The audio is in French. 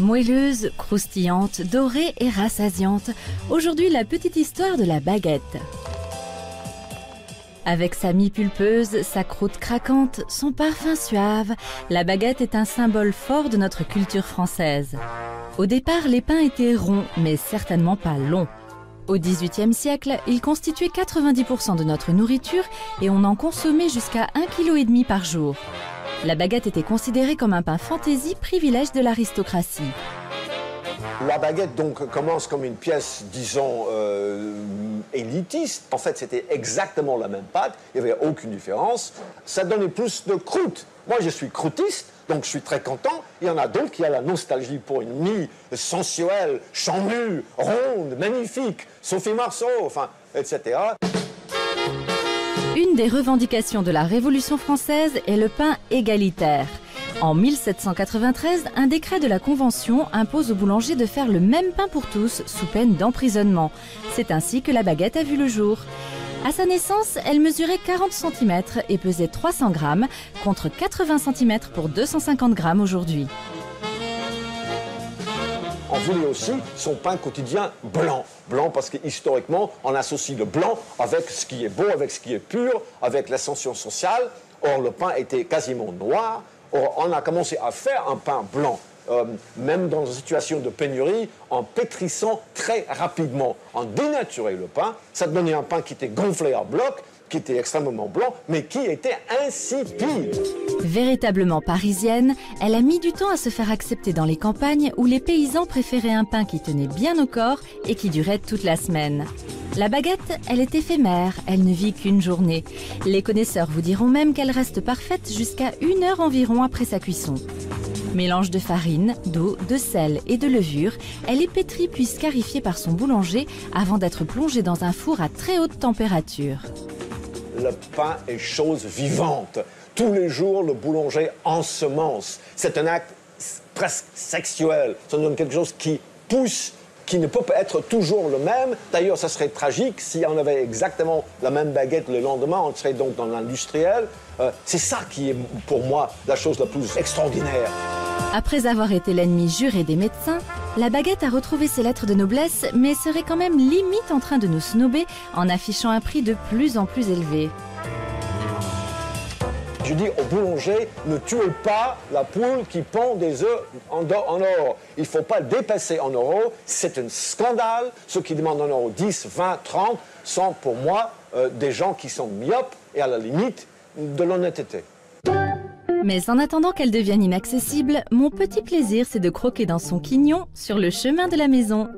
Moelleuse, croustillante, dorée et rassasiante, aujourd'hui la petite histoire de la baguette. Avec sa mie pulpeuse, sa croûte craquante, son parfum suave, la baguette est un symbole fort de notre culture française. Au départ, les pains étaient ronds, mais certainement pas longs. Au XVIIIe siècle, ils constituaient 90% de notre nourriture et on en consommait jusqu'à 1,5 kg par jour. La baguette était considérée comme un pain fantaisie, privilège de l'aristocratie. La baguette donc commence comme une pièce, disons, élitiste. En fait, c'était exactement la même pâte, il n'y avait aucune différence. Ça donnait plus de croûte. Moi, je suis croûtiste, donc je suis très content. Il y en a d'autres qui ont la nostalgie pour une mie sensuelle, chamue, ronde, magnifique, Sophie Marceau, enfin, etc. Une des revendications de la Révolution française est le pain égalitaire. En 1793, un décret de la Convention impose aux boulangers de faire le même pain pour tous, sous peine d'emprisonnement. C'est ainsi que la baguette a vu le jour. À sa naissance, elle mesurait 40 cm et pesait 300 grammes, contre 80 cm pour 250 grammes aujourd'hui. On voulait aussi son pain quotidien blanc. Blanc parce que historiquement, on associe le blanc avec ce qui est beau, avec ce qui est pur, avec l'ascension sociale. Or, le pain était quasiment noir. Or, on a commencé à faire un pain blanc, même dans une situation de pénurie, en pétrissant très rapidement. On dénaturait le pain, ça donnait un pain qui était gonflé à bloc, qui était extrêmement blanc, mais qui était insipide. Véritablement parisienne, elle a mis du temps à se faire accepter dans les campagnes où les paysans préféraient un pain qui tenait bien au corps et qui durait toute la semaine. La baguette, elle est éphémère, elle ne vit qu'une journée. Les connaisseurs vous diront même qu'elle reste parfaite jusqu'à 1 heure environ après sa cuisson. Mélange de farine, d'eau, de sel et de levure, elle est pétrie puis scarifiée par son boulanger avant d'être plongée dans un four à très haute température. Le pain est chose vivante. Tous les jours, le boulanger ensemence. C'est un acte presque sexuel. Ça donne quelque chose qui pousse, qui ne peut pas être toujours le même. D'ailleurs, ça serait tragique si on avait exactement la même baguette le lendemain. On serait donc dans l'industriel. C'est ça qui est, pour moi, la chose la plus extraordinaire. Après avoir été l'ennemi juré des médecins, la baguette a retrouvé ses lettres de noblesse, mais serait quand même limite en train de nous snober en affichant un prix de plus en plus élevé. Je dis au boulanger, ne tuez pas la poule qui pond des œufs en or. Il ne faut pas dépasser en euros. C'est un scandale. Ceux qui demandent en euros 10, 20, 30 sont pour moi des gens qui sont myopes et à la limite de l'honnêteté. Mais en attendant qu'elle devienne inaccessible, mon petit plaisir c'est de croquer dans son quignon sur le chemin de la maison.